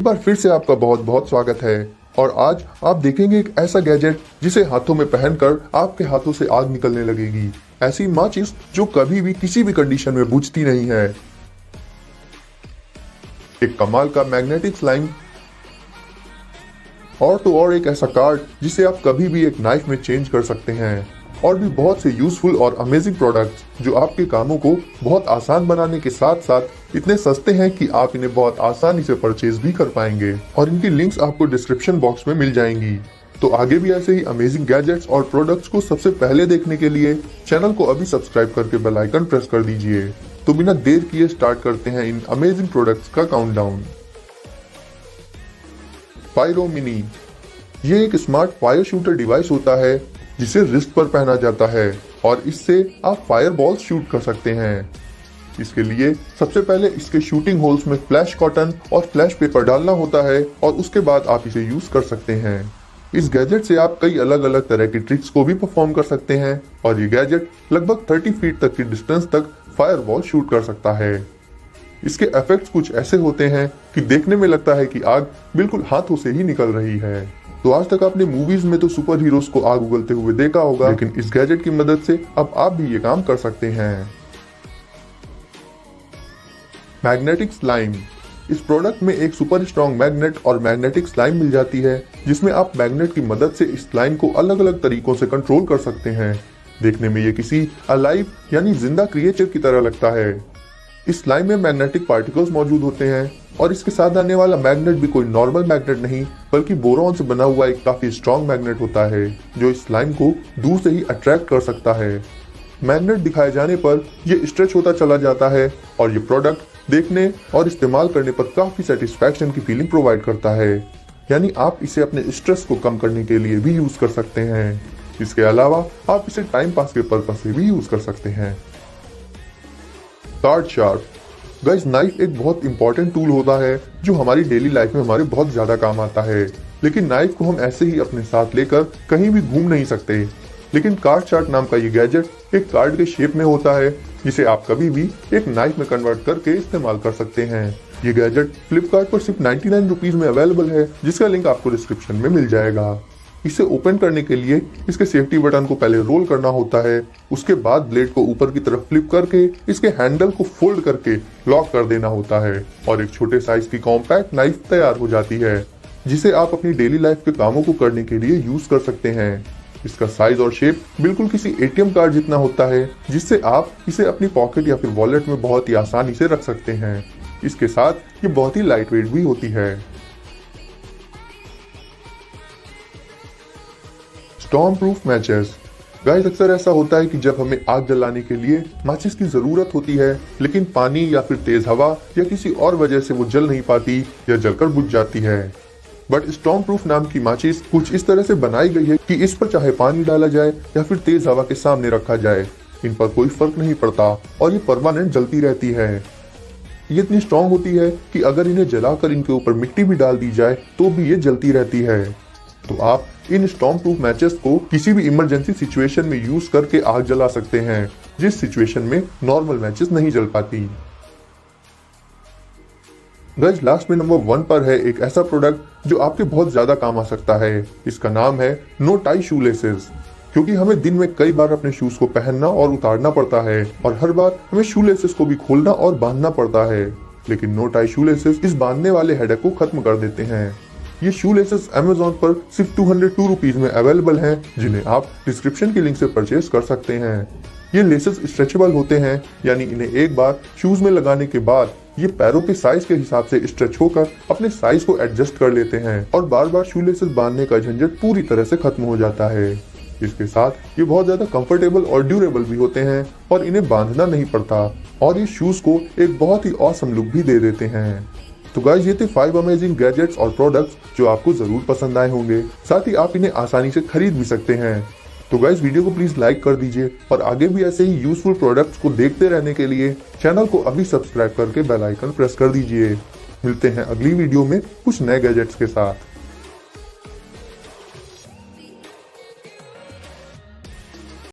एक बार फिर से आपका बहुत बहुत स्वागत है। और आज आप देखेंगे एक ऐसा गैजेट जिसे हाथों में पहनकर आपके हाथों से आग निकलने लगेगी। ऐसी माचिस जो कभी भी किसी भी कंडीशन में बुझती नहीं है। एक कमाल का मैग्नेटिक स्लाइम और तो और एक ऐसा कार्ड जिसे आप कभी भी एक नाइफ में चेंज कर सकते हैं। और भी बहुत से यूजफुल और अमेजिंग प्रोडक्ट्स जो आपके कामों को बहुत आसान बनाने के साथ साथ इतने सस्ते हैं कि आप इन्हें बहुत आसानी से परचेज भी कर पाएंगे। और इनकी लिंक्स आपको डिस्क्रिप्शन बॉक्स में मिल जाएंगी। तो आगे भी ऐसे ही अमेजिंग गैजेट्स और प्रोडक्ट्स को सबसे पहले देखने के लिए चैनल को अभी सब्सक्राइब करके बेल आइकन प्रेस कर दीजिए। तो बिना देर किए स्टार्ट करते हैं इन अमेजिंग प्रोडक्ट्स का काउंटडाउन। पायरो मिनी, ये एक स्मार्ट फायर शूटर डिवाइस होता है जिसे रिस्ट पर पहना जाता है और इससे आप फायर बॉल्स शूट कर सकते हैं। इसके लिए सबसे पहले इसके शूटिंग होल्स में फ्लैश कॉटन और फ्लैश पेपर डालना होता है और उसके बाद आप इसे यूज कर सकते हैं। इस गैजेट से आप कई अलग अलग तरह की ट्रिक्स को भी परफॉर्म कर सकते हैं और ये गैजेट लगभग 30 फीट तक की डिस्टेंस तक फायर बॉल शूट कर सकता है। इसके इफेक्ट्स कुछ ऐसे होते हैं कि देखने में लगता है कि आग बिल्कुल हाथों से ही निकल रही है। तो आज तक आपने मूवीज में तो सुपर हीरोज को आग उगलते हुए देखा होगा, लेकिन इस गैजेट की मदद से अब आप भी ये काम कर सकते हैं। मैग्नेटिक स्लाइम, इस प्रोडक्ट में एक सुपर स्ट्रॉन्ग मैग्नेट और मैग्नेटिक स्लाइम मिल जाती है जिसमें आप मैग्नेट की मदद से इस स्लाइम को अलग अलग तरीकों से कंट्रोल कर सकते हैं। देखने में ये किसी अलाइव यानी जिंदा क्रिएचर की तरह लगता है। इस स्लाइम में मैग्नेटिक पार्टिकल्स मौजूद होते हैं और इसके साथ आने वाला मैग्नेट भी कोई नॉर्मल मैग्नेट नहीं बल्कि बोरॉन से बना हुआ एक काफी स्ट्रॉन्ग मैग्नेट होता है जो इस स्लाइम को दूर से ही अट्रैक्ट कर सकता है। मैग्नेट दिखाए जाने पर यह स्ट्रेच होता चला जाता है और ये प्रोडक्ट देखने और इस्तेमाल करने पर काफी सेटिस्फैक्शन की फीलिंग प्रोवाइड करता है। यानी आप इसे अपने स्ट्रेस को कम करने के लिए भी यूज कर सकते हैं। इसके अलावा आप इसे टाइम पास के पर्पज से भी यूज कर सकते हैं। कार्ड शार्प, गाइस नाइफ एक बहुत इंपॉर्टेंट टूल होता है जो हमारी डेली लाइफ में हमारे बहुत ज्यादा काम आता है। लेकिन नाइफ को हम ऐसे ही अपने साथ लेकर कहीं भी घूम नहीं सकते। लेकिन कार्ड शार्प नाम का ये गैजेट एक कार्ड के शेप में होता है जिसे आप कभी भी एक नाइफ में कन्वर्ट करके इस्तेमाल कर सकते हैं। ये गैजेट फ्लिपकार्ट पर सिर्फ 99 रुपीज में अवेलेबल है जिसका लिंक आपको डिस्क्रिप्शन में मिल जाएगा। इसे ओपन करने के लिए इसके सेफ्टी बटन को पहले रोल करना होता है, उसके बाद ब्लेड को ऊपर की तरफ फ्लिप करके इसके हैंडल को फोल्ड करके लॉक कर देना होता है और एक छोटे साइज की कॉम्पैक्ट नाइफ तैयार हो जाती है जिसे आप अपनी डेली लाइफ के कामों को करने के लिए यूज कर सकते हैं। इसका साइज और शेप बिल्कुल किसी एटीएम कार्ड जितना होता है जिससे आप इसे अपनी पॉकेट या फिर वॉलेट में बहुत ही आसानी से रख सकते हैं। इसके साथ ये बहुत ही लाइट वेट भी होती है। स्टॉर्म प्रूफ मैचेस, गाइस अक्सर ऐसा होता है कि जब हमें आग जलाने के लिए माचिस की जरूरत होती है लेकिन पानी या फिर तेज हवा या किसी और वजह से वो जल नहीं पाती या जलकर बुझ जाती है। बट स्टॉर्म प्रूफ नाम की माचिस कुछ इस तरह से बनाई गई है कि इस पर चाहे पानी डाला जाए या फिर तेज हवा के सामने रखा जाए, इन पर कोई फर्क नहीं पड़ता और ये परमानेंट जलती रहती है। ये इतनी स्ट्रॉन्ग होती है कि अगर इन्हें जलाकर इनके ऊपर मिट्टी भी डाल दी जाए तो भी ये जलती रहती है। तो आप इन स्टॉर्म प्रूफ मैचेस को किसी भी इमरजेंसी सिचुएशन में यूज करके आग जला सकते हैं जिस सिचुएशन में नॉर्मल मैचेस नहीं जल पाती। गाइस लास्ट में नंबर 1 पर है एक ऐसा प्रोडक्ट जो आपके बहुत ज्यादा काम आ सकता है। इसका नाम है नो टाई शू लेसेस। क्योंकि हमें दिन में कई बार अपने शूज को पहनना और उतारना पड़ता है और हर बार हमें शू लेसेस को भी खोलना और बांधना पड़ता है। लेकिन नो टाई शू लेसेस इस बांधने वाले हेडेक को खत्म कर देते हैं। ये शू लेसेस अमेजोन पर सिर्फ 202 रुपीज में अवेलेबल हैं जिन्हें आप डिस्क्रिप्शन के लिंक से परचेज कर सकते हैं। ये लेसेस स्ट्रेचेबल होते हैं यानी इन्हें एक बार शूज में लगाने के बाद ये पैरों के साइज के हिसाब से स्ट्रेच होकर अपने साइज को एडजस्ट कर लेते हैं और बार बार शू लेसेस बांधने का झंझट पूरी तरह से खत्म हो जाता है। इसके साथ ये बहुत ज्यादा कंफर्टेबल और ड्यूरेबल भी होते हैं और इन्हें बांधना नहीं पड़ता और ये शूज को एक बहुत ही ऑसम लुक भी दे देते हैं। तो गाइस ये थे 5 अमेजिंग गैजेट्स और प्रोडक्ट्स जो आपको जरूर पसंद आए होंगे। साथ ही आप इन्हें आसानी से खरीद भी सकते हैं। तो गाइस वीडियो को प्लीज लाइक कर दीजिए और आगे भी ऐसे ही यूजफुल प्रोडक्ट्स को देखते रहने के लिए चैनल को अभी सब्सक्राइब करके बेल आइकन प्रेस कर दीजिए। मिलते हैं अगली वीडियो में कुछ नए गैजेट्स के साथ।